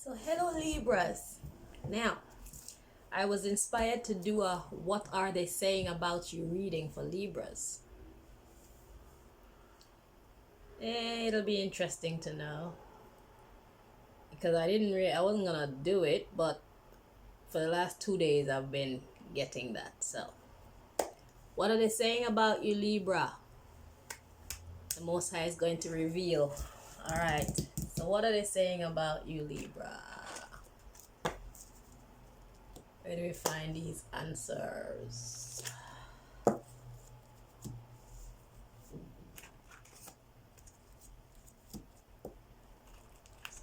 So hello Libras. Now, I was inspired to do a what are they saying about you reading for Libras. It'll be interesting to know. Because I wasn't gonna do it, but for the last 2 days I've been getting that. So, what are they saying about you, Libra? The Most High is going to reveal. Alright, so what are they saying about you, Libra? Where do we find these answers? Let's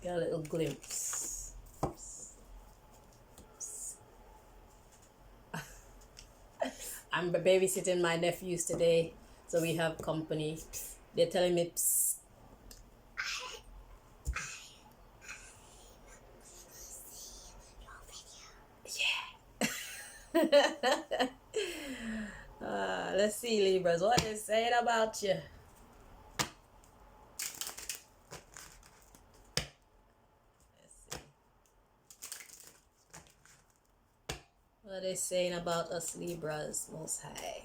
get a little glimpse. I'm babysitting my nephews today, so we have company. They're telling me, psst. Yeah. Let's see, Libras, what they saying about you. Let's see. What are they saying about us, Libras, Most High?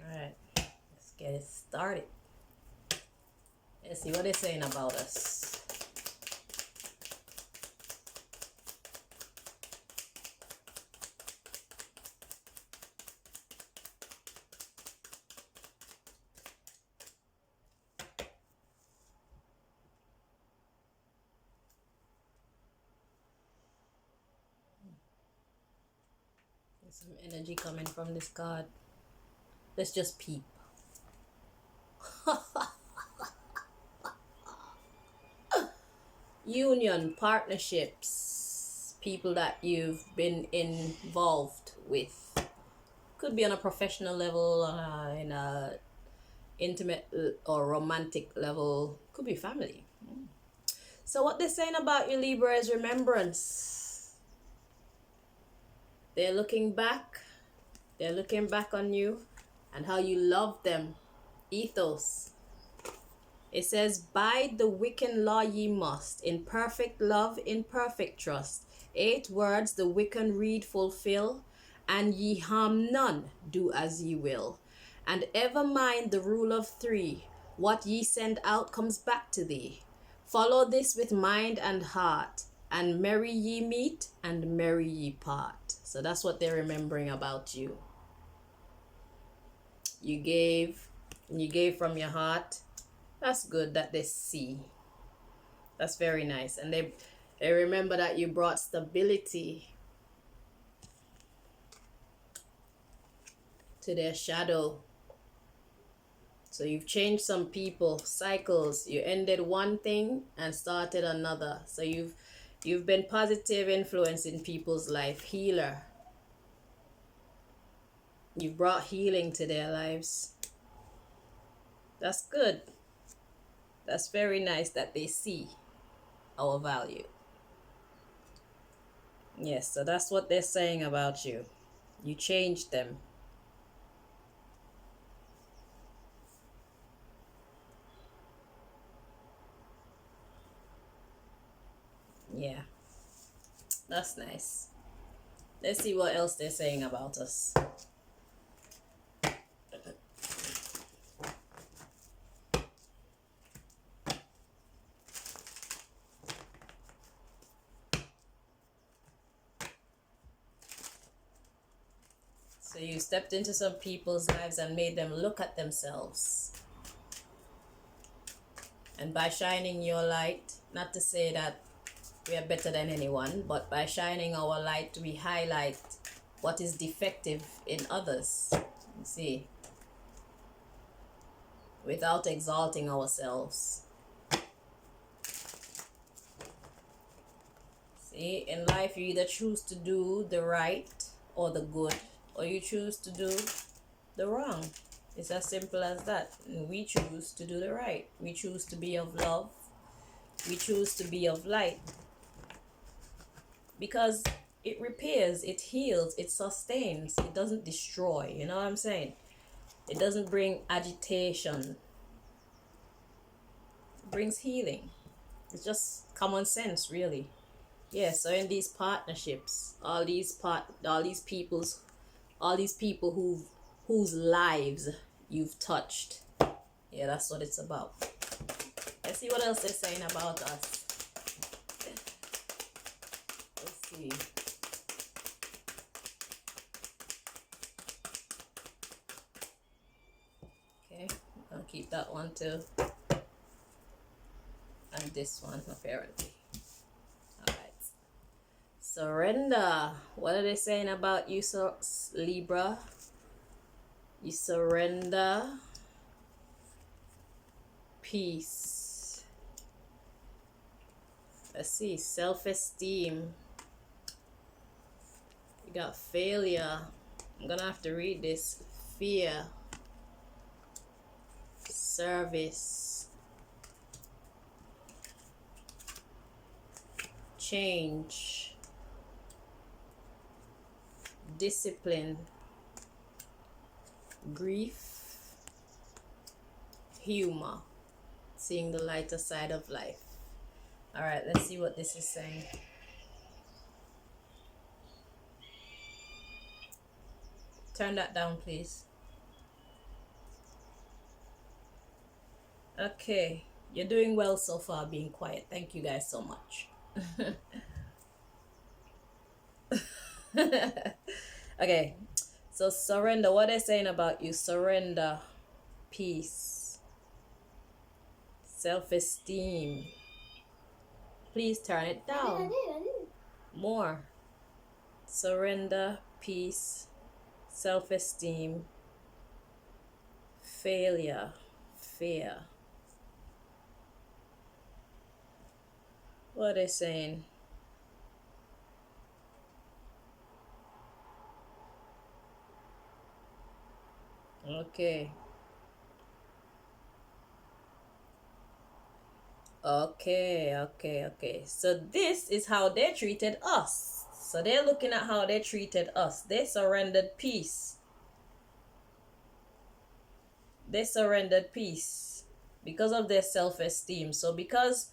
Alright, let's get it started. Let's see what they're saying about us. There's some energy coming from this card. Let's just peep. Union, partnerships, people that you've been involved with. Could be on a professional level, in a intimate or romantic level. Could be family. So what they're saying about you, Libra, is remembrance. They're looking back on you and how you love them. Ethos. It says, by the Wiccan law ye must, in perfect love, in perfect trust. 8 words the Wiccan read fulfill, and ye harm none, do as ye will. And ever mind the rule of 3, what ye send out comes back to thee. Follow this with mind and heart, and merry ye meet, and merry ye part. So that's what they're remembering about you. You gave from your heart. That's good that they see. That's very nice. And they remember that you brought stability to their shadow. So you've changed some people, cycles. You ended one thing and started another. So you've been positive influence in people's life, healer. You've brought healing to their lives. That's good. That's very nice that they see our value. Yes, so that's what they're saying about you. You changed them. Yeah, that's nice. Let's see what else they're saying about us. So you stepped into some people's lives and made them look at themselves. And by shining your light, not to say that we are better than anyone, but by shining our light, we highlight what is defective in others. You see, without exalting ourselves. See, in life, you either choose to do the right or the good, or you choose to do the wrong. It's as simple as that. And we choose to do the right. We choose to be of love. We choose to be of light. Because it repairs, it heals, it sustains, it doesn't destroy. You know what I'm saying? It doesn't bring agitation. It brings healing. It's just common sense, really. Yeah, so in these partnerships, all these people whose lives you've touched. Yeah, that's what it's about. Let's see what else they're saying about us. Let's see. Okay, I'll keep that one too. And this one, apparently. Alright. Surrender. What are they saying about you, Libra? You surrender. Peace. Let's see. Self-esteem. You got failure. I'm gonna have to read this. Fear. Service. Change. Discipline. Grief. Humor. Seeing the lighter side of life. All right, let's see what this is saying. Turn that down, please. Okay, you're doing well so far being quiet. Thank you guys so much. Okay, so surrender. What they're saying about you: surrender, peace, self-esteem. Please turn it down. I did. More. Surrender, peace, self-esteem, failure, fear. What are they saying? Okay. Okay. So this is how they treated us. So they're looking at how they treated us. They surrendered peace. They surrendered peace because of their self-esteem. So because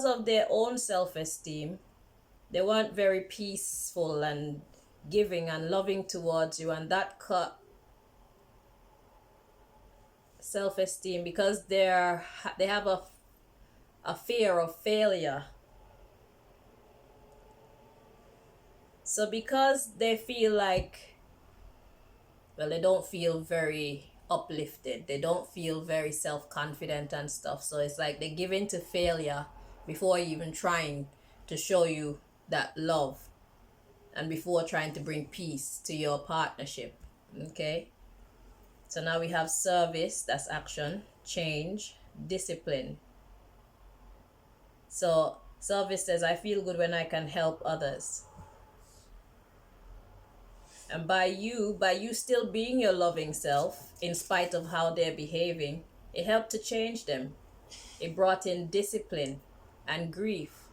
of their own self-esteem, they weren't very peaceful and giving and loving towards you, and that cut self-esteem because they have a fear of failure. So because they feel like, well, they don't feel very uplifted, they don't feel very self-confident and stuff, so it's like they give in to failure before even trying to show you that love and before trying to bring peace to your partnership. Okay, so now we have service, that's action, change, discipline. So service says, I feel good when I can help others. And by you still being your loving self, in spite of how they're behaving, it helped to change them. It brought in discipline and grief.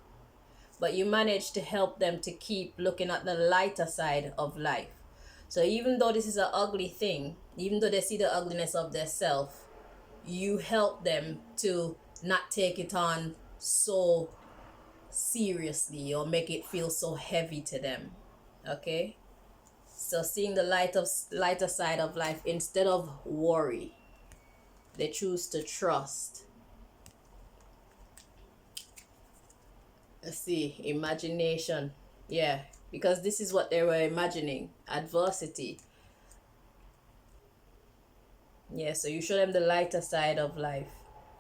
But you managed to help them to keep looking at the lighter side of life. So even though this is an ugly thing, even though they see the ugliness of their self, you help them to not take it on so seriously or make it feel so heavy to them. Okay? So seeing the lighter side of life instead of worry, they choose to trust. Let's see, imagination. Yeah, because this is what they were imagining, adversity. Yeah, so you show them the lighter side of life,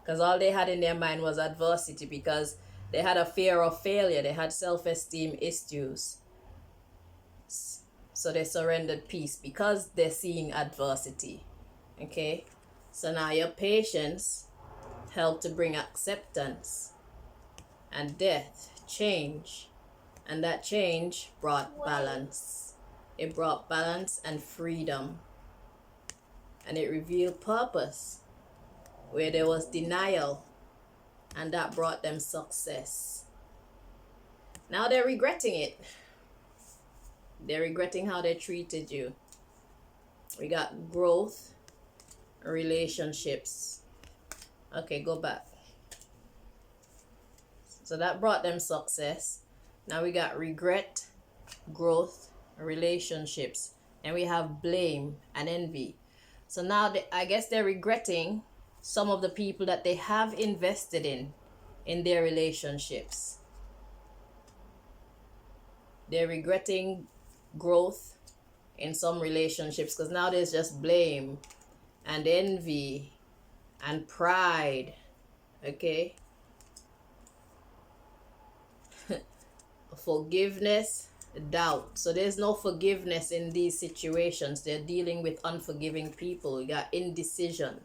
because all they had in their mind was adversity, because they had a fear of failure, they had self-esteem issues. So they surrendered peace because they're seeing adversity. Okay, so now your patience helped to bring acceptance and death, change, and that change brought balance. It brought balance and freedom. And it revealed purpose, where there was denial, and that brought them success. Now they're regretting it. They're regretting how they treated you. We got growth, relationships. Okay, go back. So that brought them success. Now we got regret, growth, relationships, and we have blame and envy. So now I guess they're regretting some of the people that they have invested in their relationships. They're regretting growth in some relationships because now there's just blame and envy and pride. Okay. Forgiveness, doubt. So there's no forgiveness in these situations. They're dealing with unforgiving people. You got indecision.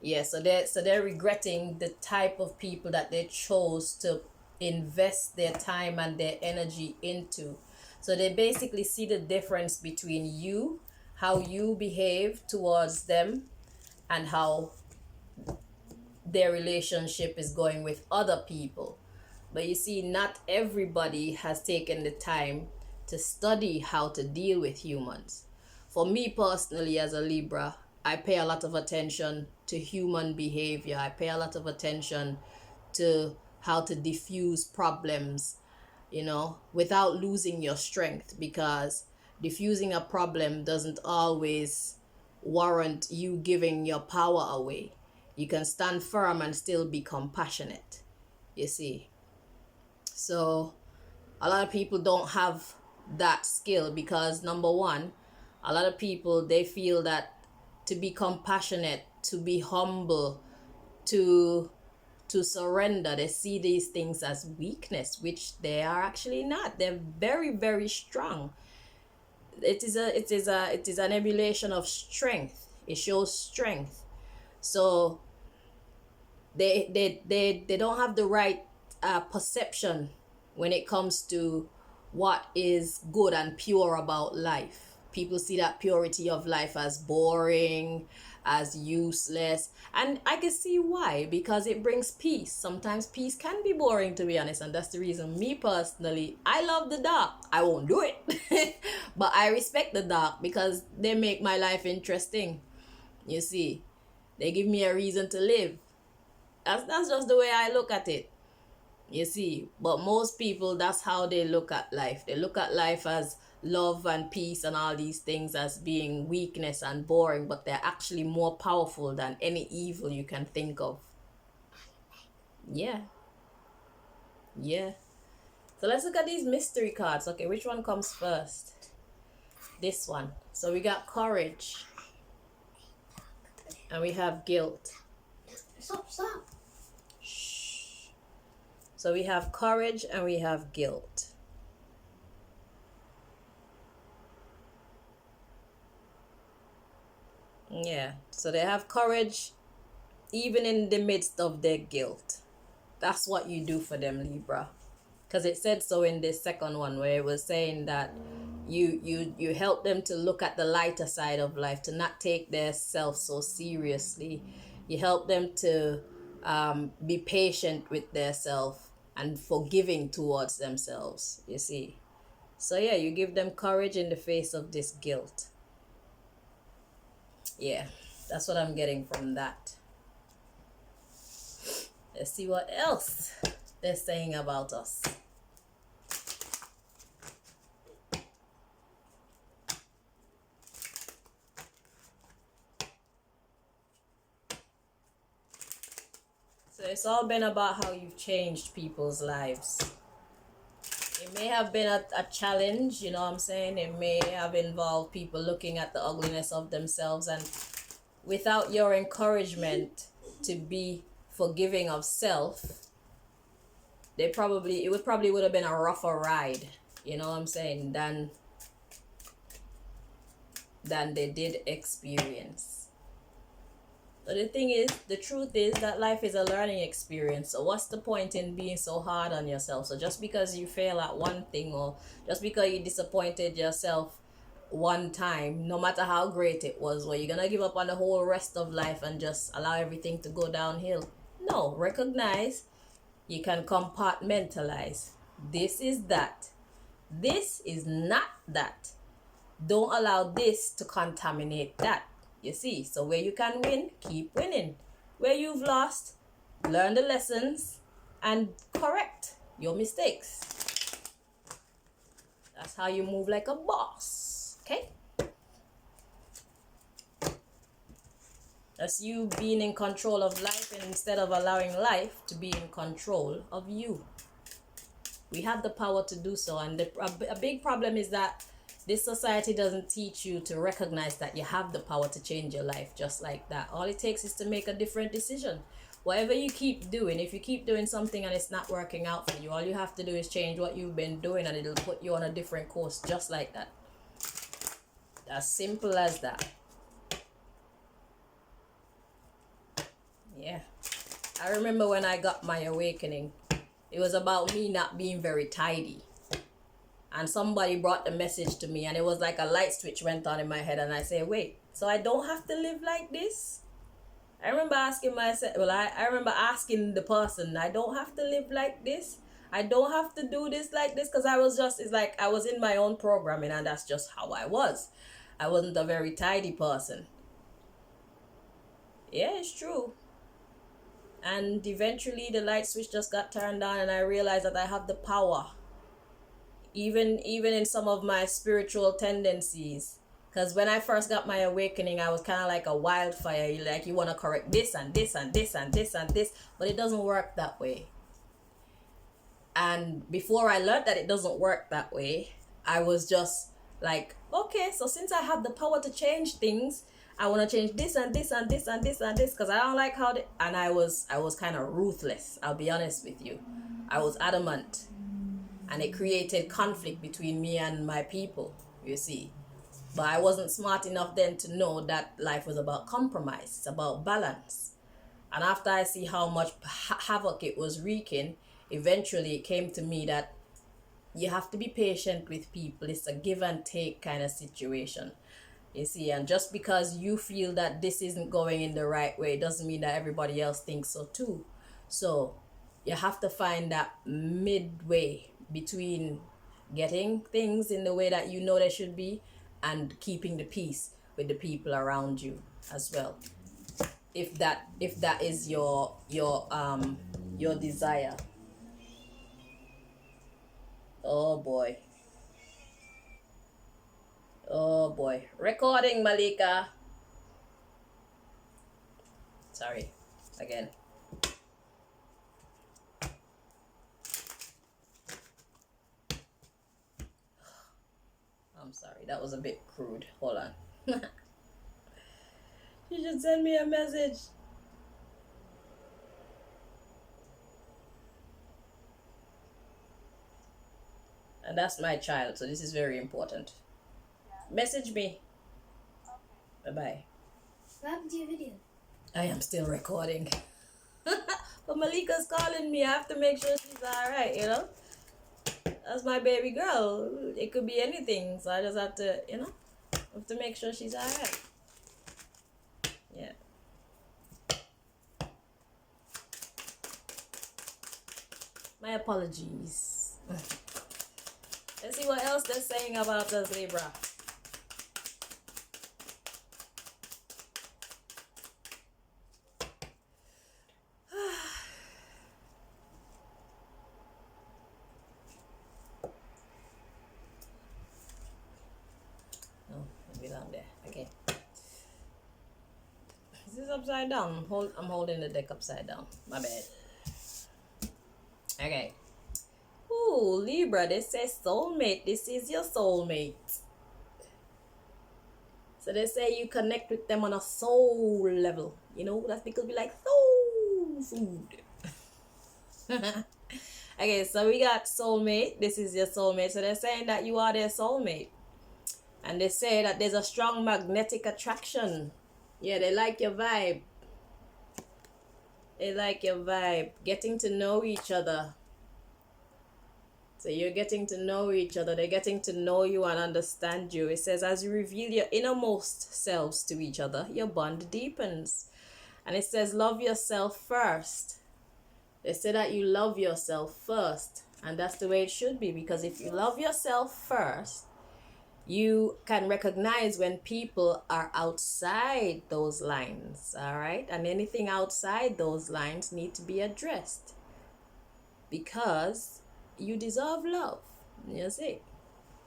Yeah, so they're regretting the type of people that they chose to invest their time and their energy into. So they basically see the difference between you, how you behave towards them, and how their relationship is going with other people. But you see, not everybody has taken the time to study how to deal with humans. For me personally, as a Libra, I pay a lot of attention to human behavior. I pay a lot of attention to how to diffuse problems, without losing your strength, because diffusing a problem doesn't always warrant you giving your power away. You can stand firm and still be compassionate, you see. So a lot of people don't have that skill because, number one, a lot of people, they feel that to be compassionate, to be humble, to surrender, they see these things as weakness, which they are actually not. They're very, very strong. It is an emulation of strength. It shows strength. So they don't have the right perception when it comes to what is good and pure about life. People see that purity of life as boring, as useless, and I can see why, because it brings peace. Sometimes peace can be boring, to be honest, and that's the reason me personally, I love the dark. I won't do it but I respect the dark because they make my life interesting. You see, they give me a reason to live. That's just the way I look at it. You see, but most people, that's how they look at life. They look at life as love and peace and all these things as being weakness and boring, but they're actually more powerful than any evil you can think of. Yeah. So let's look at these mystery cards. Okay, which one comes first? This one. So we got courage. And we have guilt. Stop. So we have courage and we have guilt. Yeah, so they have courage even in the midst of their guilt. That's what you do for them, Libra. Because it said so in this second one, where it was saying that you help them to look at the lighter side of life, to not take their self so seriously. You help them to be patient with their self and forgiving towards themselves, you see. So yeah, you give them courage in the face of this guilt. Yeah, that's what I'm getting from that. Let's see what else they're saying about us. So it's all been about how you've changed people's lives. It may have been a challenge, you know what I'm saying? It may have involved people looking at the ugliness of themselves, and without your encouragement to be forgiving of self, it would have been a rougher ride, you know what I'm saying, than they did experience. But the truth is that life is a learning experience. So what's the point in being so hard on yourself? So just because you fail at one thing, or just because you disappointed yourself one time, no matter how great it was, where you're gonna give up on the whole rest of life and just allow everything to go downhill. No, recognize you can compartmentalize. This is that. This is not that. Don't allow this to contaminate that. You see, so where you can win, keep winning. Where you've lost, learn the lessons and correct your mistakes. That's how you move like a boss. Okay? That's you being in control of life instead of allowing life to be in control of you. We have the power to do so, and a big problem is that this society doesn't teach you to recognize that you have the power to change your life just like that. All it takes is to make a different decision. Whatever you keep doing, if you keep doing something and it's not working out for you, all you have to do is change what you've been doing and it'll put you on a different course just like that. As simple as that. Yeah. I remember when I got my awakening, it was about me not being very tidy. And somebody brought the message to me and it was like a light switch went on in my head and I said, wait, so I don't have to live like this? I remember asking myself, I remember asking the person, I don't have to live like this? I don't have to do this like this? Because it's like I was in my own programming and that's just how I was. I wasn't a very tidy person. Yeah, it's true. And eventually the light switch just got turned on and I realized that I have the power. Even in some of my spiritual tendencies. Because when I first got my awakening, I was kind of like a wildfire. You want to correct this and this and this and this and this. But it doesn't work that way. And before I learned that it doesn't work that way, I was just like, okay, so since I have the power to change things, I want to change this and this and this and this and this because I don't like how and I was kind of ruthless. I'll be honest with you. I was adamant. And it created conflict between me and my people, you see. But I wasn't smart enough then to know that life was about compromise. It's about balance. And after I see how much havoc it was wreaking, eventually it came to me that you have to be patient with people. It's a give and take kind of situation. You see, and just because you feel that this isn't going in the right way doesn't mean that everybody else thinks so too. So you have to find that midway between getting things in the way that you know they should be and keeping the peace with the people around you as well. If that is your desire. Oh boy. Oh boy. Recording, Malika. Sorry. Again. I'm sorry. That was a bit crude. Hold on. You should send me a message. And that's my child, so this is very important. Yeah. Message me. Okay. Bye-bye. What happened to your video? I am still recording. But Malika's calling me. I have to make sure she's alright, you know? That's my baby girl. It could be anything, so I just have to, have to make sure she's alright. Yeah. My apologies. Let's see what else they're saying about us, Libra. Oh, maybe down there. Okay. Is this upside down? I'm holding the deck upside down. My bad. Okay. Ooh, Libra, they say soulmate. This is your soulmate. So they say you connect with them on a soul level. That's because we like soul food. Okay, so we got soulmate. This is your soulmate. So they're saying that you are their soulmate. And they say that there's a strong magnetic attraction. Yeah, they like your vibe. They like your vibe. Getting to know each other. So you're getting to know each other. They're getting to know you and understand you. It says, as you reveal your innermost selves to each other, your bond deepens. And it says, love yourself first. They say that you love yourself first. And that's the way it should be. Because if you love yourself first, you can recognize when people are outside those lines. All right? And anything outside those lines need to be addressed. Because you deserve love. You see?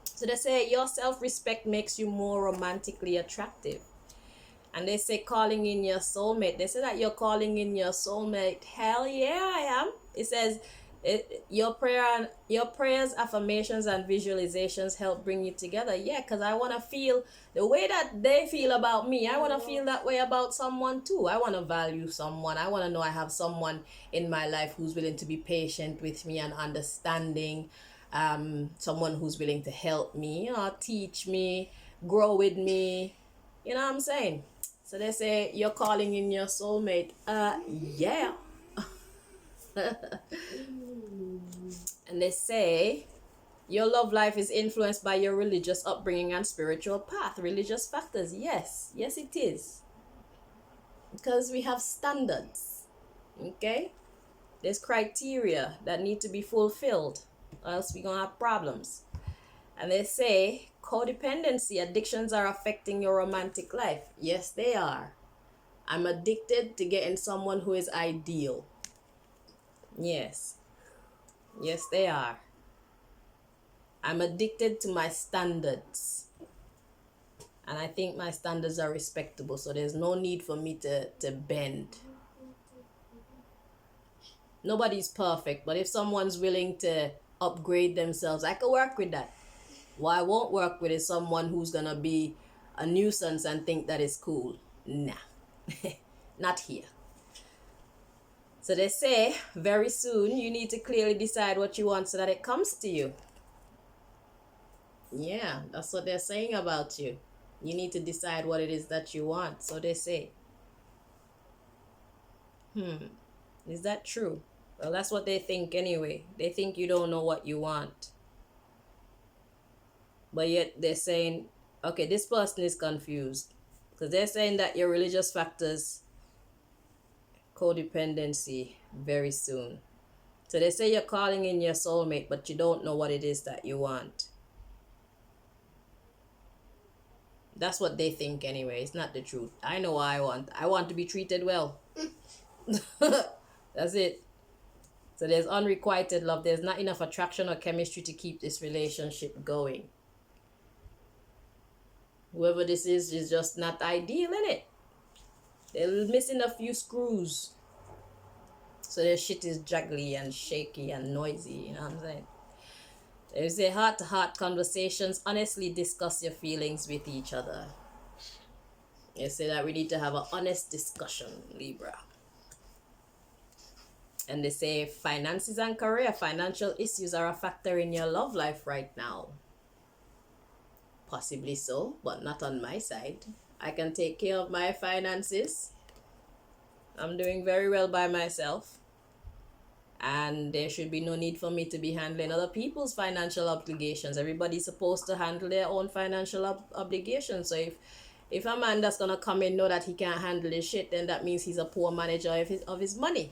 So they say your self-respect makes you more romantically attractive. And they say calling in your soulmate. They say that you're calling in your soulmate. Hell yeah, I am. It says your prayers, affirmations, and visualizations help bring you together. Yeah, because I want to feel the way that they feel about me. I want to feel that way about someone too. I want to value someone. I want to know I have someone in my life who's willing to be patient with me and understanding. Someone who's willing to help me, teach me, grow with me. You know what I'm saying? So they say you're calling in your soulmate. Yeah. And they say your love life is influenced by your religious upbringing and spiritual path. Religious factors. Yes. Yes, it is. Because we have standards. Okay? There's criteria that need to be fulfilled, or else we're going to have problems. And they say codependency, addictions are affecting your romantic life. Yes, they are. I'm addicted to getting someone who is ideal. Yes. Yes, they are. I'm addicted to my standards. And I think my standards are respectable, so there's no need for me to bend. Nobody's perfect, but if someone's willing to upgrade themselves, I can work with that. What I won't work with is someone who's going to be a nuisance and think that is cool. Nah. Not here. So they say very soon you need to clearly decide what you want so that it comes to you. Yeah, that's what they're saying about you. You need to decide what it is that you want. So they say. Is that true? Well, that's what they think anyway. They think you don't know what you want. But yet they're saying, okay, this person is confused. Because they're saying that your religious factors, codependency, very soon. So they say you're calling in your soulmate, but you don't know what it is that you want. That's what they think anyway. It's not the truth. I know what I want. I want to be treated well. That's it. So there's unrequited love. There's not enough attraction or chemistry to keep this relationship going. Whoever this is just not ideal, innit? They're missing a few screws. So their shit is juggly and shaky and noisy, you know what I'm saying? There's a heart-to-heart conversations. Honestly discuss your feelings with each other. They say that we need to have an honest discussion, Libra. And they say finances and career, financial issues are a factor in your love life right now. Possibly so, but not on my side. I can take care of my finances. I'm doing very well by myself. And there should be no need for me to be handling other people's financial obligations. Everybody's supposed to handle their own financial obligations. So if a man that's gonna come in know that he can't handle his shit, then that means he's a poor manager of his money.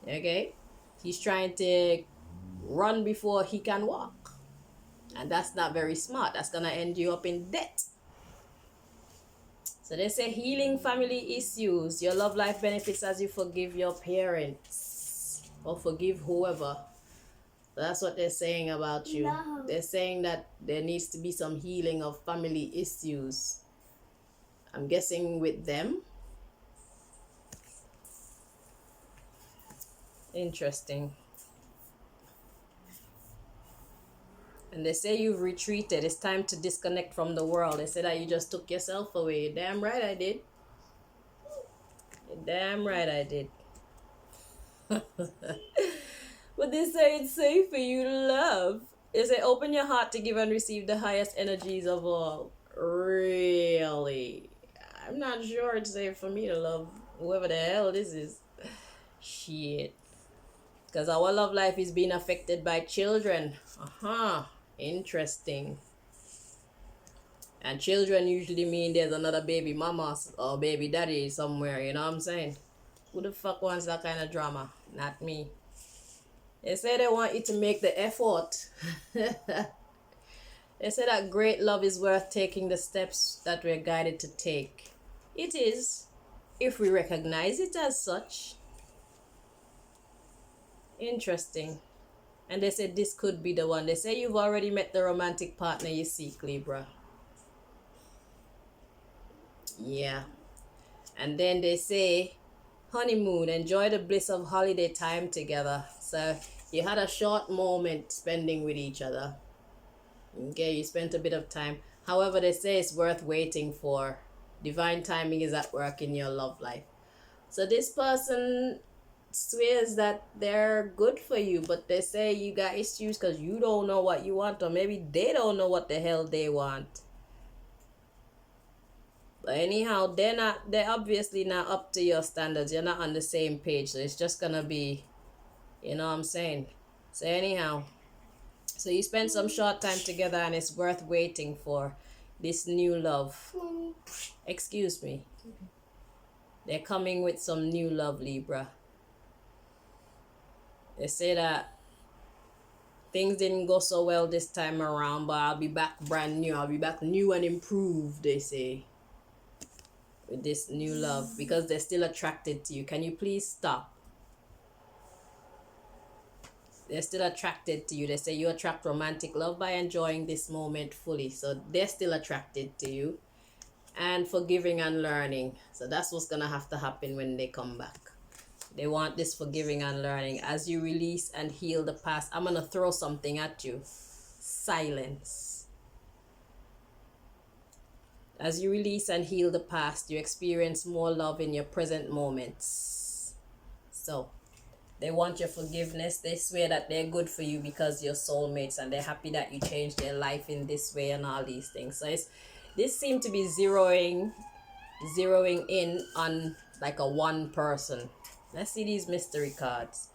Okay? He's trying to run before he can walk. And that's not very smart. That's gonna end you up in debt. So they say healing family issues. Your love life benefits as you forgive your parents. Or forgive whoever. So that's what they're saying about you. No. They're saying that there needs to be some healing of family issues. I'm guessing with them. Interesting. And they say you've retreated. It's time to disconnect from the world. They say that you just took yourself away. You're damn right I did. You're damn right I did. But they say it's safe for you to love. They say open your heart to give and receive the highest energies of all. Really? I'm not sure it's safe for me to love whoever the hell this is. Shit. because our love life is being affected by children. Interesting. And children usually mean there's another baby mama or baby daddy somewhere, you know what I'm saying? Who the fuck wants that kind of drama? Not me. They say they want you to make the effort. They say that great love is worth taking the steps that we're guided to take. It is, if we recognize it as such. Interesting. And they said this could be the one. They say you've already met the romantic partner you seek, Libra. Yeah. And then they say honeymoon, enjoy the bliss of holiday time together. So you had a short moment spending with each other. Okay, you spent a bit of time. However, they say it's worth waiting for. Divine timing is at work in your love life. So this person swears that they're good for you, but they say you got issues because you don't know what you want, or maybe they don't know what the hell they want. But anyhow, they're obviously not up to your standards. You're not on the same page, so it's just gonna be, you know what I'm saying? So anyhow, so you spend some short time together and it's worth waiting for this new love. Excuse me. They're coming with some new love, Libra. They say that things didn't go so well this time around, but I'll be back brand new. I'll be back new and improved, they say, with this new love, because they're still attracted to you. Can you please stop? They're still attracted to you. They say you attract romantic love by enjoying this moment fully. So they're still attracted to you. And forgiving and learning. So that's what's going to have to happen when they come back. They want this forgiving and learning. As you release and heal the past, I'm going to throw something at you. Silence. As you release and heal the past, you experience more love in your present moments. So they want your forgiveness. They swear that they're good for you because you're soulmates, and they're happy that you changed their life in this way and all these things. So this seems to be zeroing in on like a one person. Let's see these mystery cards.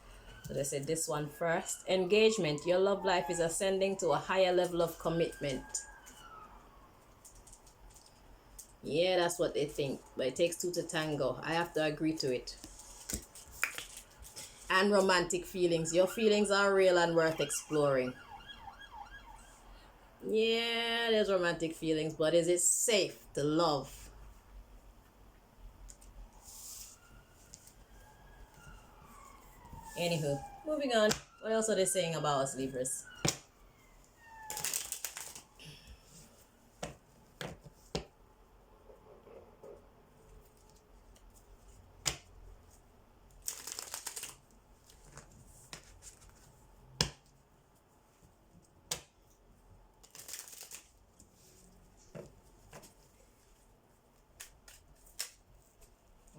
So they said this one first. Engagement. Your love life is ascending to a higher level of commitment. Yeah, that's what they think. But it takes two to tango. I have to agree to it. And romantic feelings. Your feelings are real and worth exploring. Yeah, there's romantic feelings, but is it safe to love? Anywho, moving on. What else are they saying about us, Libras?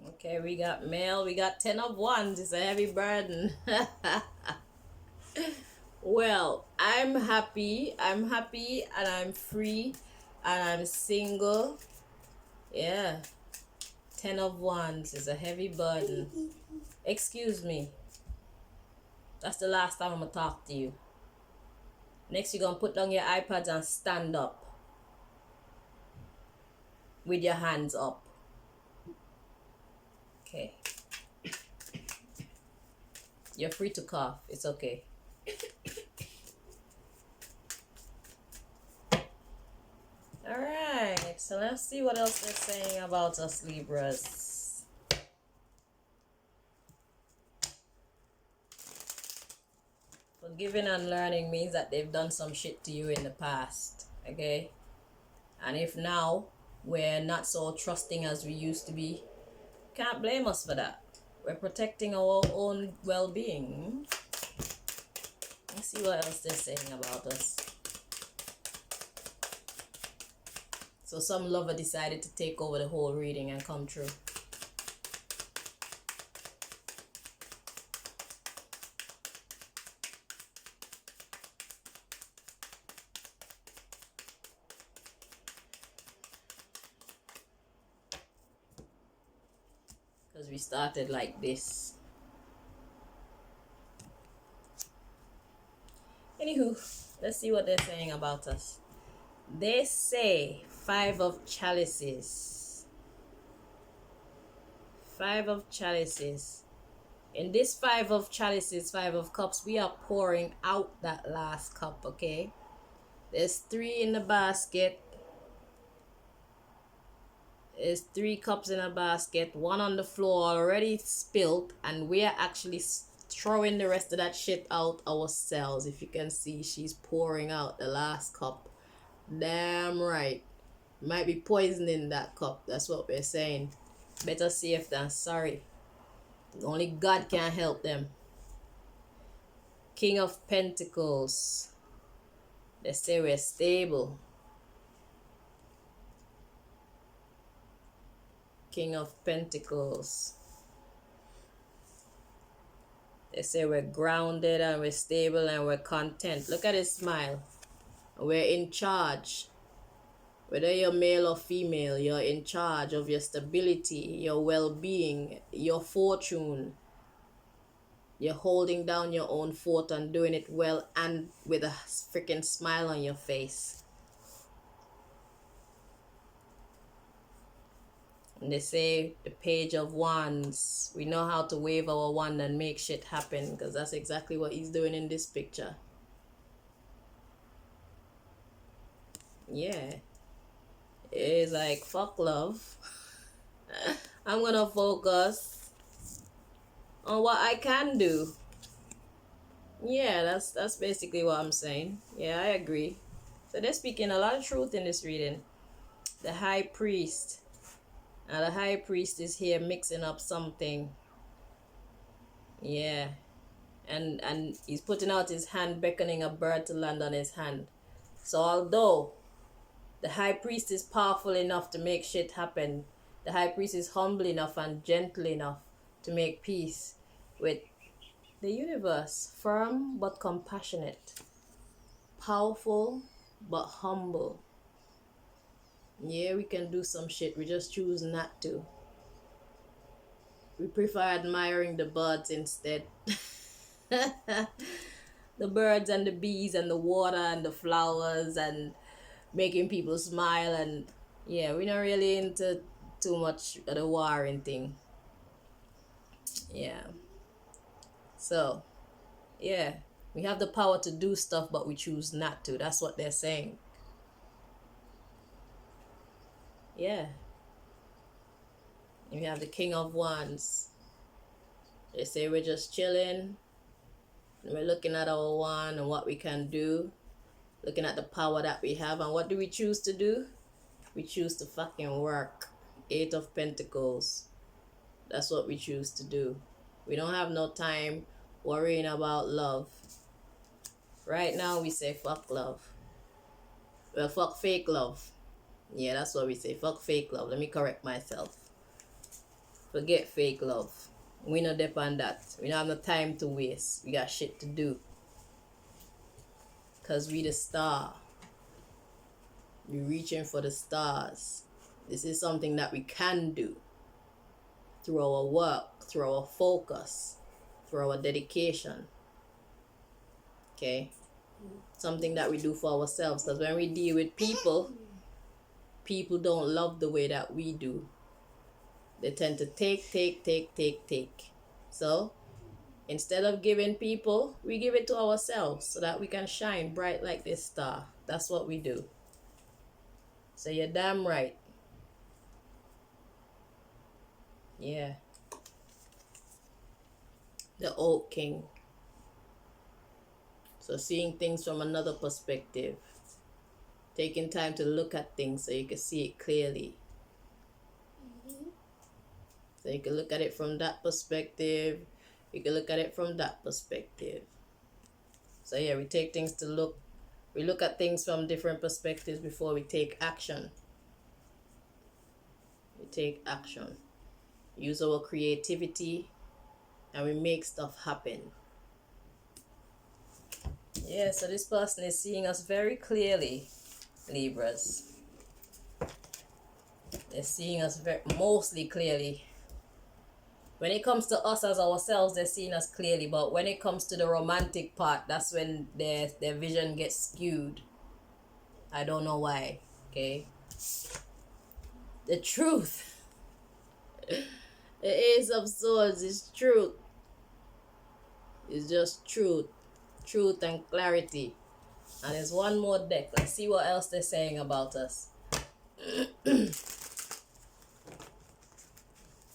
Okay, we got male. We got 10 of wands. It's a heavy burden. Well, I'm happy. I'm happy and I'm free and I'm single. Yeah. 10 of wands is a heavy burden. Excuse me. That's the last time I'm going to talk to you. Next, you're going to put down your iPads and stand up with your hands up. Okay. You're free to cough. It's okay. Alright, so let's see what else they're saying about us, Libras. Forgiving and learning means that they've done some shit to you in the past, okay? And if now we're not so trusting as we used to be, can't blame us for that. We're protecting our own well-being. Let's see what else they're saying about us. So some lover decided to take over the whole reading and come true. Because we started like this. Anywho, let's see what they're saying about us. They say 5 of chalices. 5 of chalices. In this 5 of chalices, 5 of cups, we are pouring out that last cup, okay? There's 3 in the basket. There's 3 cups in a basket. 1 on the floor already spilled, and we are actually throwing the rest of that shit out ourselves. If you can see, she's pouring out the last cup. Damn right. Might be poisoning that cup. That's what we're saying. Better safe than sorry. Only God can help them. King of Pentacles. They say we're stable. King of Pentacles. They say we're grounded and we're stable and we're content. Look at his smile. We're in charge. Whether you're male or female, you're in charge of your stability, your well-being, your fortune. You're holding down your own fort and doing it well and with a freaking smile on your face. And they say the Page of Wands. We know how to wave our wand and make shit happen, because that's exactly what he's doing in this picture. Yeah. It's like, fuck love. I'm gonna focus on what I can do. Yeah, that's basically what I'm saying. Yeah, I agree. So they're speaking a lot of truth in this reading. The High Priest. Now the High Priest is here mixing up something. Yeah. And he's putting out his hand, beckoning a bird to land on his hand. So although the High Priest is powerful enough to make shit happen, the High Priest is humble enough and gentle enough to make peace with the universe. Firm but compassionate. Powerful but humble. Yeah, we can do some shit. We just choose not to. We prefer admiring the birds instead. The birds and the bees and the water and the flowers and making people smile. And yeah, we're not really into too much of the warring thing. Yeah. So, yeah. We have the power to do stuff, but we choose not to. That's what they're saying. Yeah. We have the King of Wands. They say we're just chilling. And we're looking at our wand and what we can do. Looking at the power that we have. And what do we choose to do? We choose to fucking work. 8 of Pentacles. That's what we choose to do. We don't have no time worrying about love. Right now we say fuck love. Well, fuck fake love. Yeah, that's what we say. Fuck fake love. Let me correct myself. Forget fake love. We not depend that. We don't have no time to waste. We got shit to do. Cause we the star. We reaching for the stars. This is something that we can do. Through our work, through our focus, through our dedication. Okay? Something that we do for ourselves. Because when we deal with people, people don't love the way that we do. They tend to take. So, instead of giving people, we give it to ourselves so that we can shine bright like this star. That's what we do. So you're damn right. Yeah. The Oak King. So seeing things from another perspective. Taking time to look at things so you can see it clearly. So you can look at it from that perspective. You can look at it from that perspective. So yeah, we take things to look. We look at things from different perspectives before we take action. We take action. Use our creativity. And we make stuff happen. Yeah, so this person is seeing us very clearly, Libras. They're seeing us mostly clearly. When it comes to us as ourselves, they're seeing us clearly. But when it comes to the romantic part, that's when their vision gets skewed. I don't know why. Okay. The truth. It is of swords. It's truth. It's just truth. Truth and clarity. And there's one more deck. Let's see what else they're saying about us.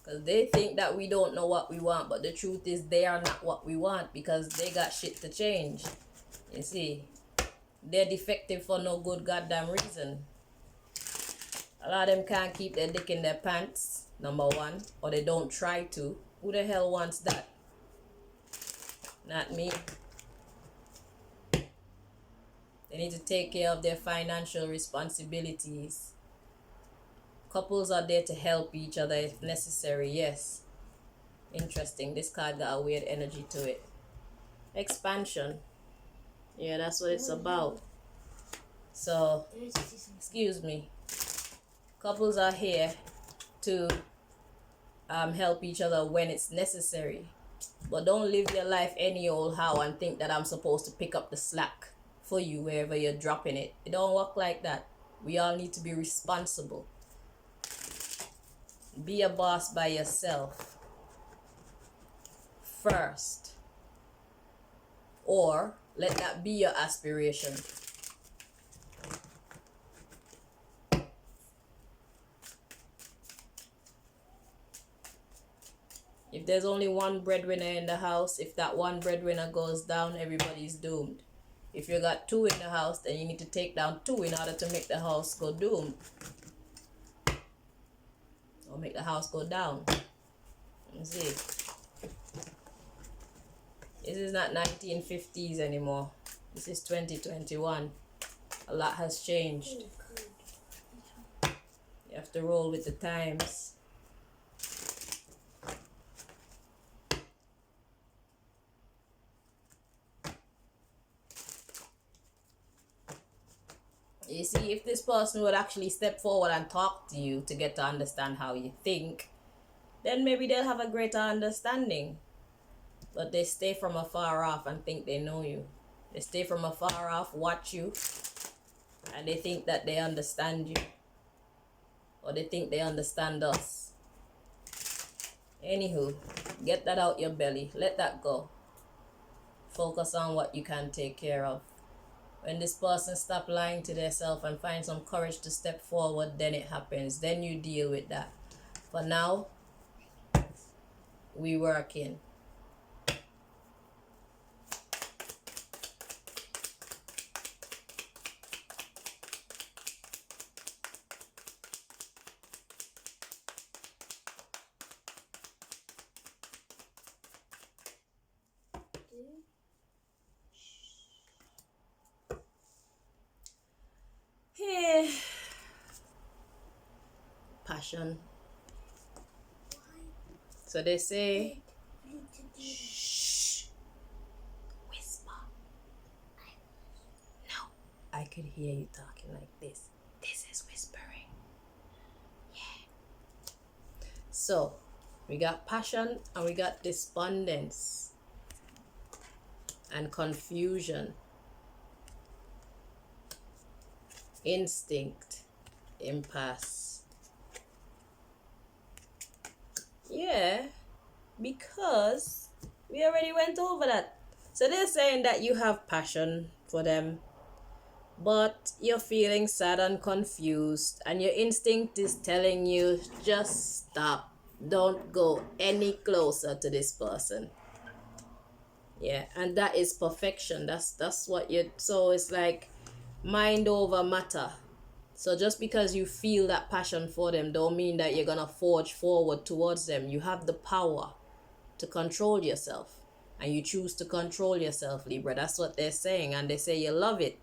Because they think that we don't know what we want, but the truth is they are not what we want because they got shit to change. You see, they're defective for no good goddamn reason. A lot of them can't keep their dick in their pants, number one, or they don't try to. Who the hell wants that? Not me. They need to take care of their financial responsibilities. Couples are there to help each other if necessary, yes. Interesting. This card got a weird energy to it. Expansion. Yeah, that's what it's about. So, excuse me. Couples are here to help each other when it's necessary. But don't live your life any old how and think that I'm supposed to pick up the slack for you wherever you're dropping it. It don't work like that. We all need to be responsible. Be a boss by yourself first. Or let that be your aspiration. If there's only one breadwinner in the house, if that one breadwinner goes down, everybody's doomed. If you got two in the house, then you need to take down two in order to make the house go doomed. Or make the house go down. You see. This is not 1950s anymore. This is 2021. A lot has changed. You have to roll with the times. You see, if this person would actually step forward and talk to you to get to understand how you think, then maybe they'll have a greater understanding. But they stay from afar off and think they know you. They stay from afar off, watch you, and they think that they understand you. Or they think they understand us. Anywho, get that out your belly. Let that go. Focus on what you can take care of. When this person stop lying to themselves and find some courage to step forward, then it happens. Then you deal with that. For now, we working. Passion. So they say, shh, whisper. No, I could hear you talking like this. This is whispering. Yeah. So, we got passion and we got despondence and confusion. Instinct, impasse. Yeah, because we already went over that. So they're saying that you have passion for them, but you're feeling sad and confused, and your instinct is telling you just stop. Don't go any closer to this person. Yeah, and that is perfection. That's what you. So it's like mind over matter. So just because you feel that passion for them don't mean that you're gonna forge forward towards them. You have the power to control yourself, and you choose to control yourself, Libra. That's what they're saying, and they say you love it.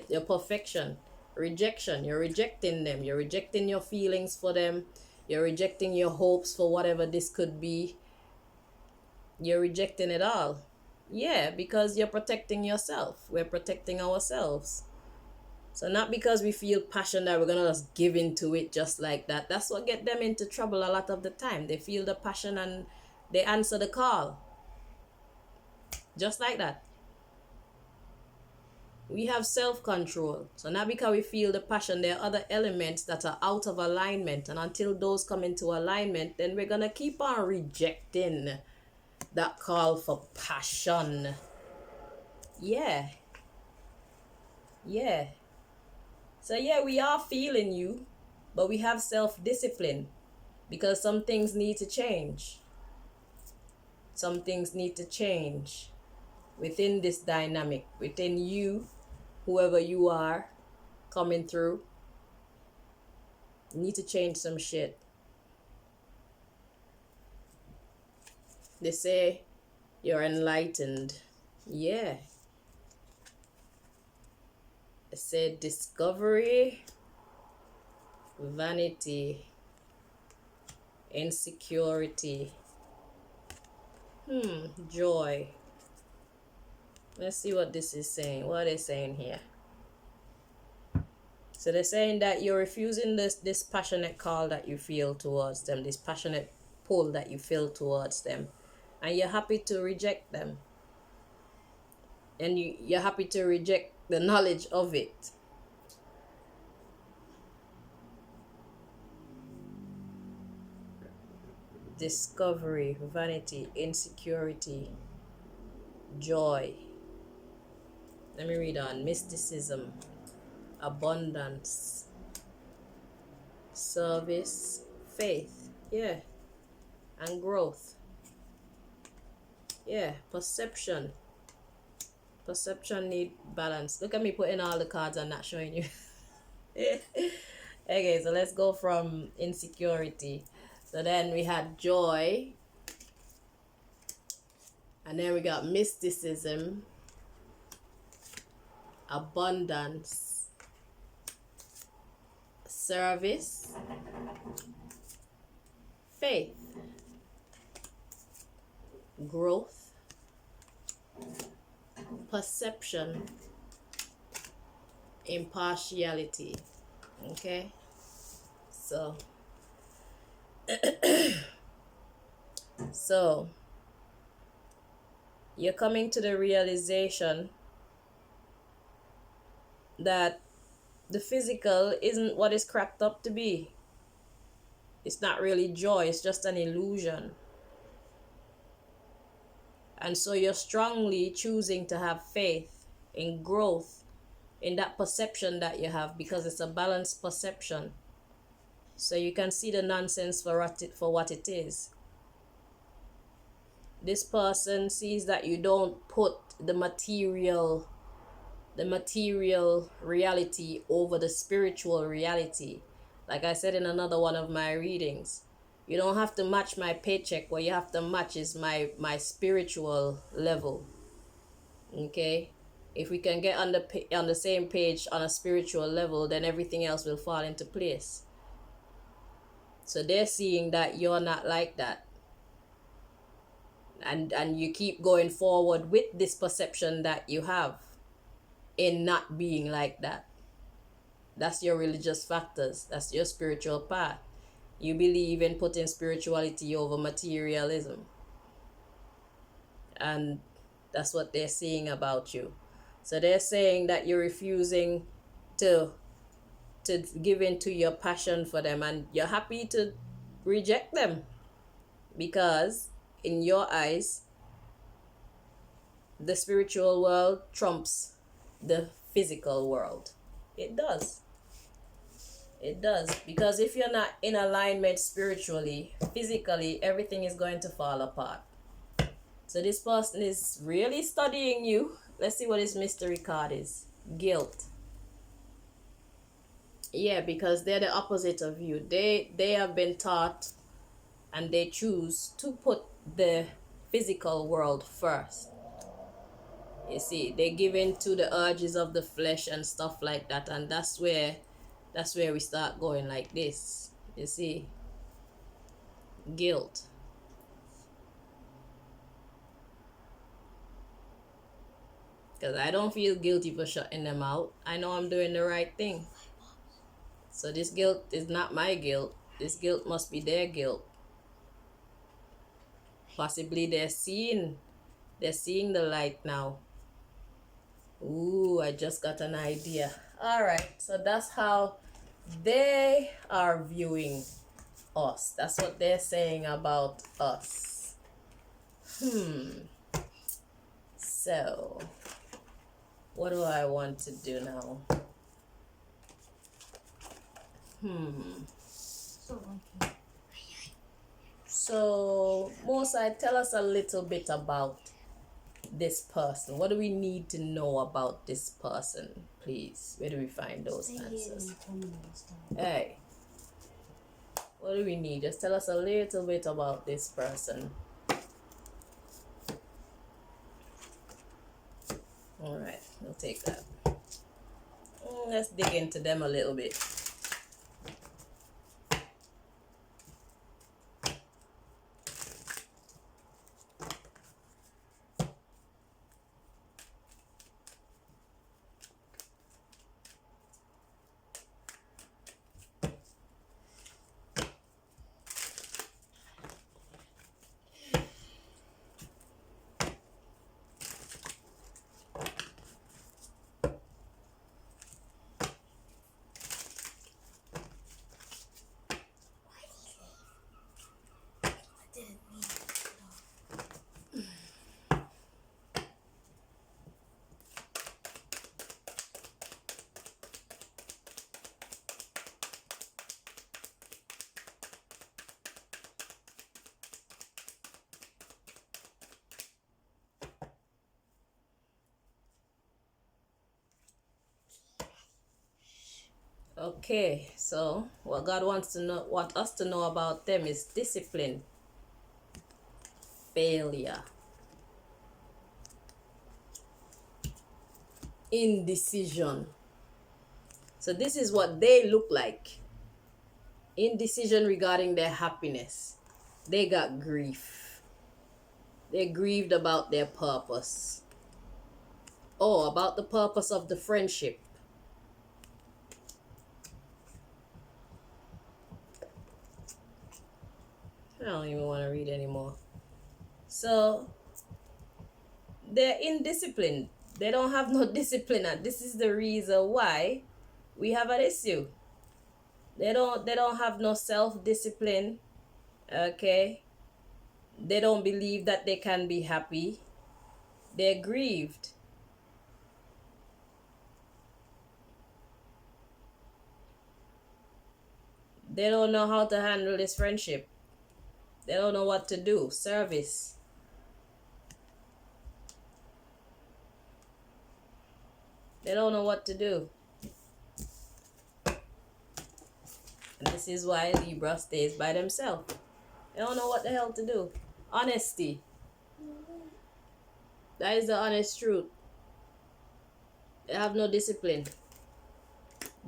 Your perfection, rejection. You're rejecting them. You're rejecting your feelings for them. You're rejecting your hopes for whatever this could be. You're rejecting it all. Yeah, because you're protecting yourself. We're protecting ourselves. So not because we feel passion that we're gonna just give into it just like that. That's what get them into trouble a lot of the time. They feel the passion and they answer the call. Just like that. We have self-control. So not because we feel the passion, there are other elements that are out of alignment. And until those come into alignment, then we're gonna keep on rejecting that call for passion. Yeah. Yeah. So yeah, we are feeling you, but we have self-discipline because some things need to change. Some things need to change within this dynamic, within you, whoever you are coming through. You need to change some shit. They say you're enlightened. Yeah. They say discovery, vanity, insecurity, joy. Let's see what this is saying. What are they saying here? So they're saying that you're refusing this passionate call that you feel towards them, this passionate pull that you feel towards them, and you're happy to reject them. And you're happy to reject the knowledge of it. Discovery, vanity, insecurity, joy. Let me read on. Mysticism, abundance, service, faith, yeah, and growth. Yeah, perception. Perception need balance. Look at me putting all the cards and not showing you. Okay, so let's go from insecurity. So then we had joy. And then we got mysticism, abundance, service, faith, growth, perception, impartiality. Okay? So you're coming to the realization that the physical isn't what it's cracked up to be. It's not really joy, it's just an illusion. And so you're strongly choosing to have faith in growth, in that perception that you have, because it's a balanced perception. So you can see the nonsense for what it is. This person sees that you don't put the material reality over the spiritual reality. Like I said in another one of my readings, you don't have to match my paycheck. What you have to match is my spiritual level. Okay? If we can get on the same page on a spiritual level, then everything else will fall into place. So they're seeing that you're not like that. And you keep going forward with this perception that you have in not being like that. That's your religious factors. That's your spiritual path. You believe in putting spirituality over materialism. And that's what they're saying about you. So they're saying that you're refusing to give in to your passion for them, and you're happy to reject them because in your eyes the spiritual world trumps the physical world. It does. It does. Because if you're not in alignment spiritually, physically, everything is going to fall apart. So this person is really studying you. Let's see what his mystery card is. Guilt. Yeah, because they're the opposite of you. They have been taught and they choose to put the physical world first. You see, they give in to the urges of the flesh and stuff like that, and that's where we start going like this. You see, guilt. Because I don't feel guilty for shutting them out. I know I'm doing the right thing. So this guilt is not my guilt. This guilt must be their guilt. Possibly they're seeing the light now. Ooh, I just got an idea. All right, so that's how they are viewing us. That's what they're saying about us. So, what do I want to do now? So, Mosai, tell us a little bit about this person. What do we need to know about this person, please? Where do we find those answers? Hey, what do we need? Just tell us a little bit about this person. All right, we'll take that. Let's dig into them a little bit. Okay, so what God wants us to know about them is discipline, failure, indecision. So this is what they look like. Indecision regarding their happiness. They got grief. They grieved about their purpose. Oh, about the purpose of the friendship. I don't even want to read anymore. So, they're indisciplined. They don't have no discipline, and this is the reason why we have an issue. They don't have no self-discipline. Okay? They don't believe that they can be happy. They're grieved. They don't know how to handle this friendship. They don't know what to do. Service. They don't know what to do. And this is why Libra stays by themselves. They don't know what the hell to do. Honesty. That is the honest truth. They have no discipline.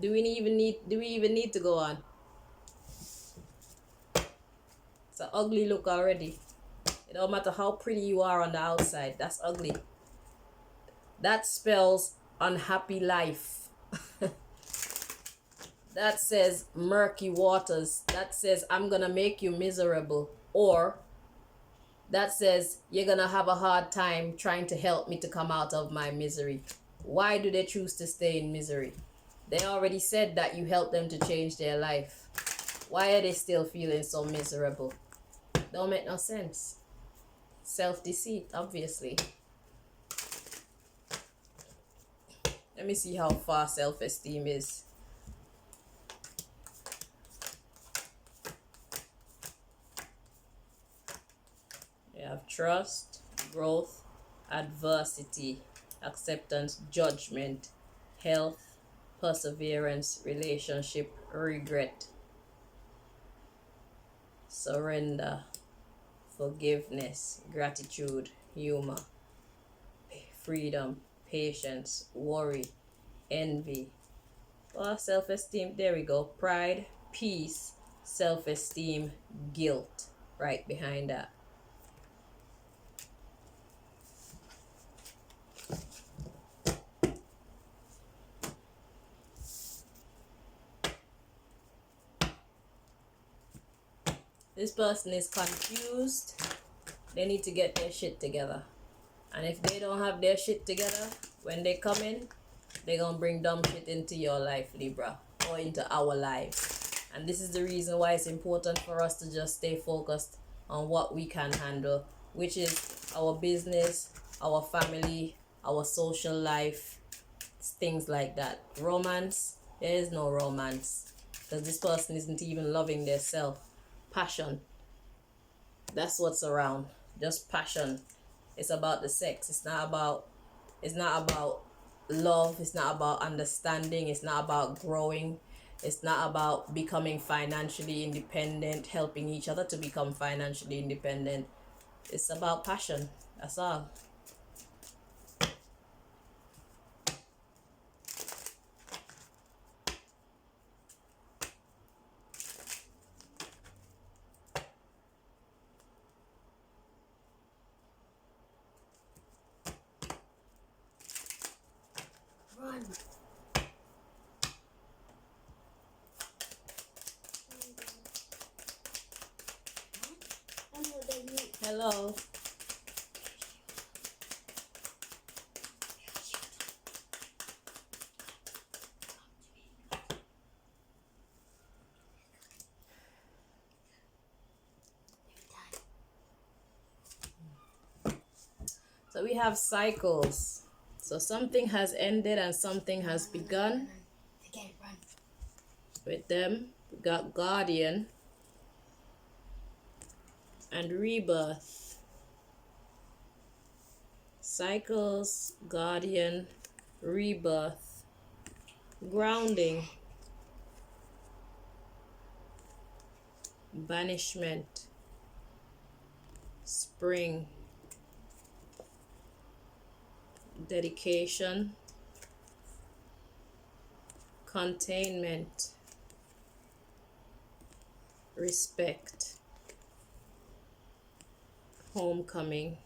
Do we even need to go on? It's an ugly look already. It don't matter how pretty you are on the outside. That's ugly. That spells unhappy life. That says murky waters. That says I'm gonna make you miserable. Or that says you're gonna have a hard time trying to help me to come out of my misery. Why do they choose to stay in misery? They already said that you helped them to change their life. Why are they still feeling so miserable? Don't make no sense. Self-deceit, obviously. Let me see how far self-esteem is. You have trust, growth, adversity, acceptance, judgment, health, perseverance, relationship, regret, surrender, forgiveness, gratitude, humor, freedom, patience, worry, envy. Oh, self-esteem, there we go. Pride, peace, self-esteem, guilt, right behind that. This person is confused. They need to get their shit together. And if they don't have their shit together, when they come in, they're gonna bring dumb shit into your life, Libra, or into our lives. And this is the reason why it's important for us to just stay focused on what we can handle, which is our business, our family, our social life, things like that. Romance, there is no romance, because this person isn't even loving their self. Passion, that's what's around. Just passion. It's about the sex. It's not about love. It's not about understanding. It's not about growing. It's not about becoming financially independent, helping each other to become financially independent. It's about passion. That's all. Run. Hello. So we have cycles. So something has ended and something has begun. Again, run. With them, we got guardian and rebirth. Cycles, guardian, rebirth, grounding, banishment, spring, dedication, containment, respect, homecoming,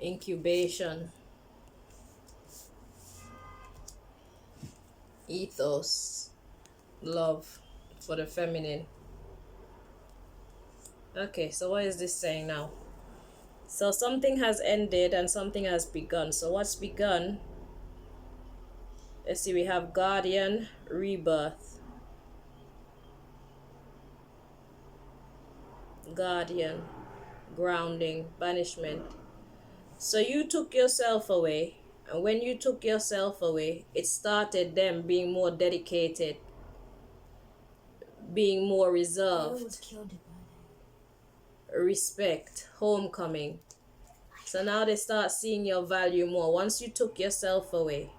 incubation, ethos, love for the feminine. Okay, so what is this saying now? So something has ended and something has begun. So what's begun? Let's see, we have guardian, rebirth, guardian, grounding, banishment. So you took yourself away, and when you took yourself away, it started them being more dedicated, being more reserved, respect, homecoming. So now they start seeing your value more once you took yourself away.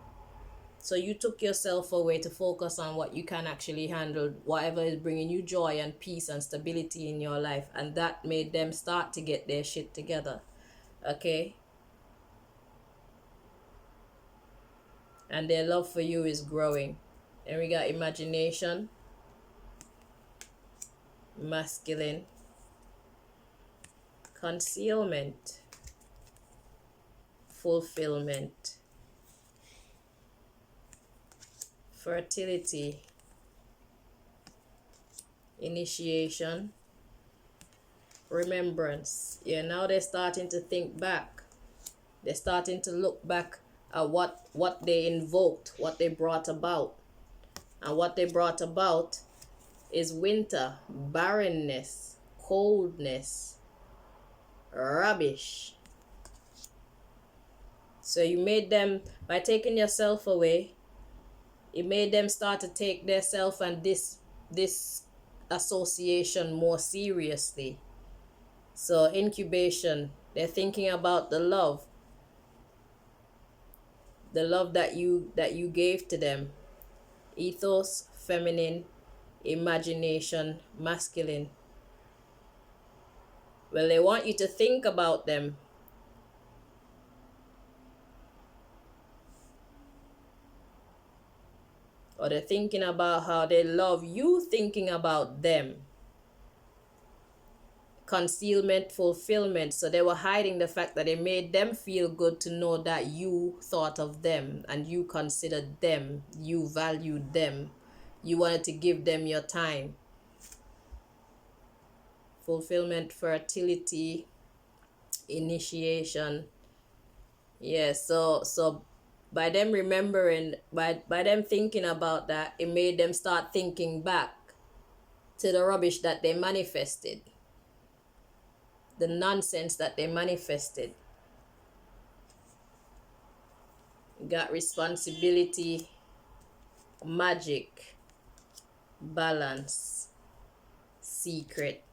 So you took yourself away to focus on what you can actually handle, whatever is bringing you joy and peace and stability in your life. And that made them start to get their shit together. Okay? And their love for you is growing. And we got imagination, masculine, concealment, fulfillment, fertility, initiation, remembrance. Yeah, now they're starting to think back. They're starting to look back at what they invoked, what they brought about. And what they brought about is winter, barrenness, coldness, rubbish. So you made them, by taking yourself away, it made them start to take their self and this association more seriously. So incubation, they're thinking about the love that you gave to them. Ethos, feminine, imagination, masculine. Well, they want you to think about them. Or they're thinking about how they love you, thinking about them. concealment, fulfillment. So they were hiding the fact that it made them feel good to know that you thought of them and you considered them, you valued them, you wanted to give them your time. Fulfillment, fertility, initiation. Yeah, so by them remembering, by them thinking about that, it made them start thinking back to the rubbish that they manifested, the nonsense that they manifested. You got responsibility, magic, balance, secret,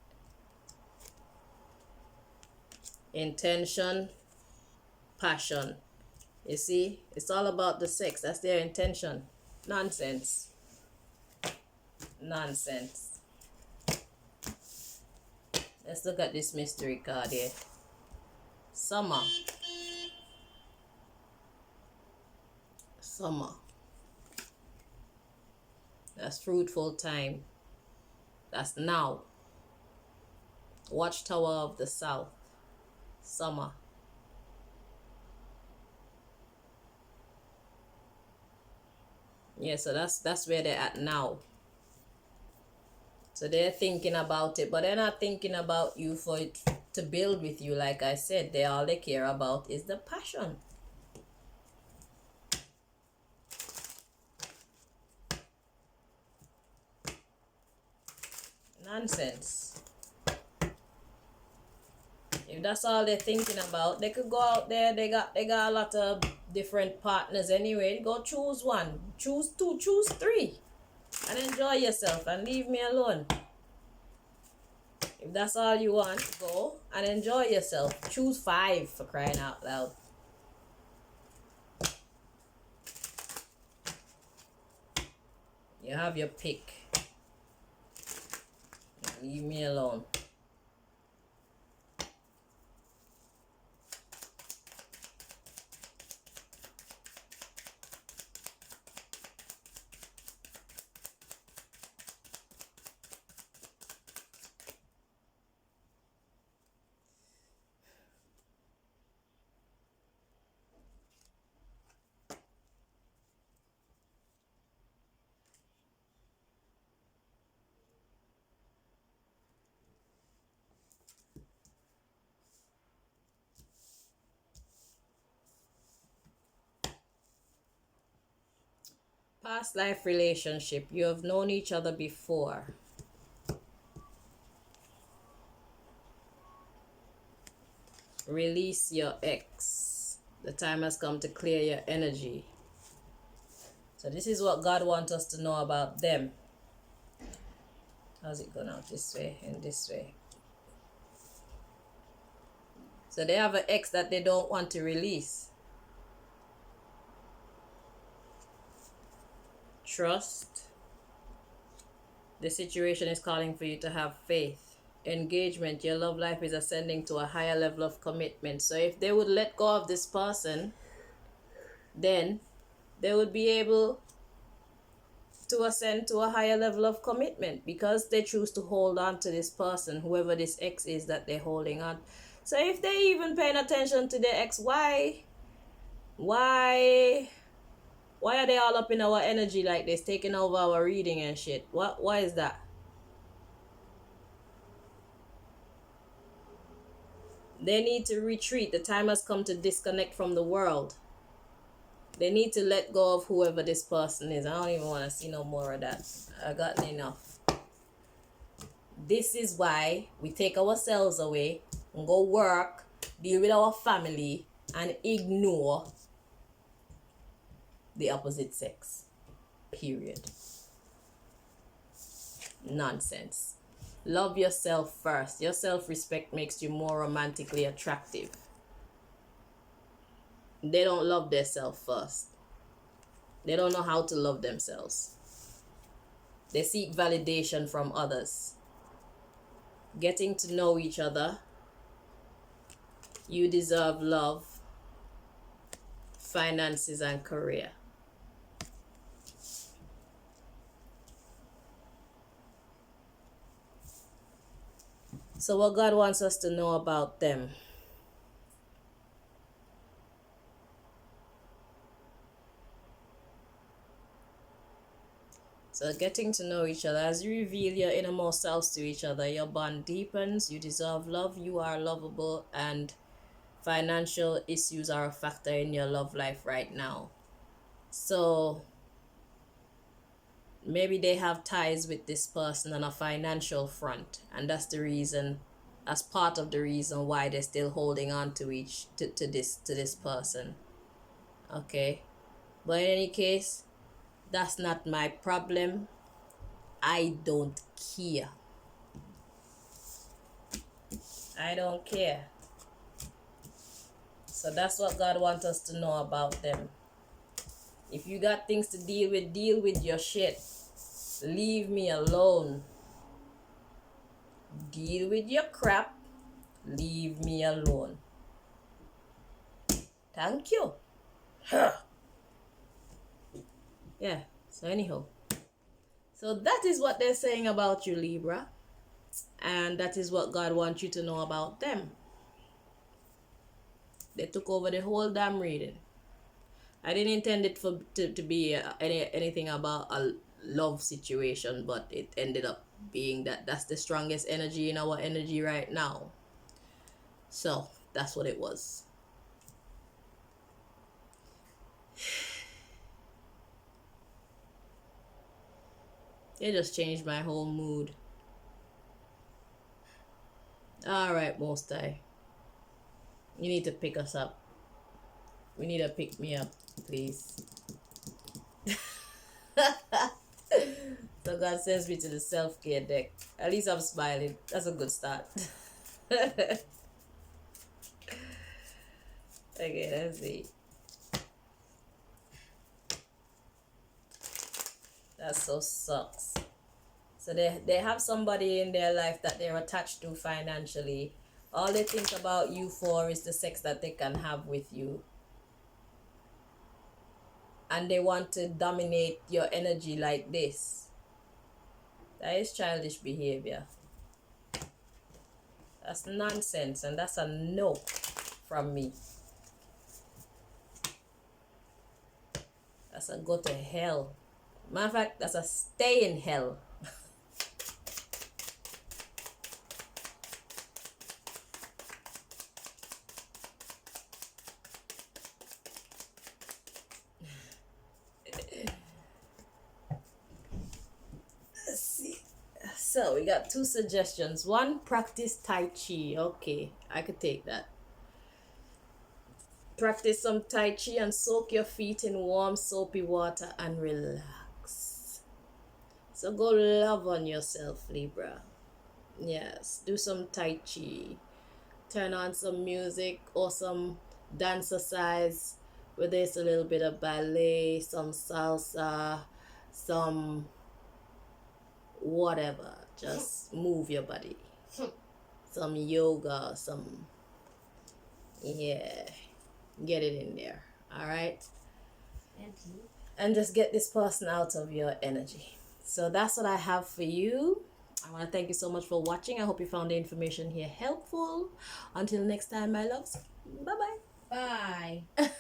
intention, passion. You see, it's all about the sex. That's their intention. Nonsense. Nonsense. Let's look at this mystery card here. Summer. Summer. That's fruitful time. That's now. Watchtower of the South. Summer. Yeah, so that's where they're at now. So they're thinking about it, but they're not thinking about you for it to build with you. Like I said, all they care about is the passion. Nonsense. If that's all they're thinking about, they could go out there. They got a lot of different partners anyway. Go choose one, choose two, choose three, and enjoy yourself and leave me alone. If that's all you want, go and enjoy yourself. Choose 5 for crying out loud. You have your pick. Leave me alone. Past life relationship. You have known each other before. Release your ex. The time has come to clear your energy. So this is what God wants us to know about them. How's it going out? This way and this way. So they have an ex that they don't want to release. Trust. The situation is calling for you to have faith. Engagement. Your love life is ascending to a higher level of commitment. So if they would let go of this person, then they would be able to ascend to a higher level of commitment because they choose to hold on to this person, whoever this ex is that they're holding on. So if they even paying attention to their ex, why are they all up in our energy like this, taking over our reading and shit? Why is that? They need to retreat. The time has come to disconnect from the world. They need to let go of whoever this person is. I don't even want to see no more of that. I got enough. This is why we take ourselves away and go work, deal with our family, and ignore the opposite sex. Period. Nonsense. Love yourself first. Your self-respect makes you more romantically attractive. They don't love themselves first. They don't know how to love themselves. They seek validation from others. Getting to know each other. You deserve love, finances, and career. So what God wants us to know about them. So getting to know each other. As you reveal your innermost selves to each other, your bond deepens, you deserve love, you are lovable, and financial issues are a factor in your love life right now. So maybe they have ties with this person on a financial front, and that's the reason, as part of the reason why they're still holding on to this person. Okay, but in any case, that's not my problem. I don't care. I don't care. So that's what God wants us to know about them. If you got things to deal with your shit. Leave me alone. Deal with your crap. Leave me alone. Thank you. Yeah, so anyhow. So that is what they're saying about you, Libra. And that is what God wants you to know about them. They took over the whole damn reading. I didn't intend it to be anything about a love situation, but it ended up being that's the strongest energy in our energy right now. So that's what it was. It just changed my whole mood. Alright, Most High. You need to pick us up. We need to pick me up, please. So God sends me to the self-care deck. At least I'm smiling. That's a good start. Okay, let's see. That so sucks. So they have somebody in their life that they're attached to financially. All they think about you for is the sex that they can have with you. And they want to dominate your energy like this. That is childish behavior. That's nonsense, and that's a no from me. That's a go to hell. Matter of fact, that's a stay in hell. Let's see. So we got two suggestions. One, practice Tai Chi. Okay, I could take that. Practice some Tai Chi and soak your feet in warm soapy water and relax. So go love on yourself, Libra. Yes, do some Tai Chi. Turn on some music or some dance exercise, whether it's a little bit of ballet, some salsa, some whatever. Just move your body. Some yoga, some, yeah, get it in there. All right. And just get this person out of your energy. So that's what I have for you. I want to thank you so much for watching. I hope you found the information here helpful. Until next time, my loves. Bye-bye. Bye.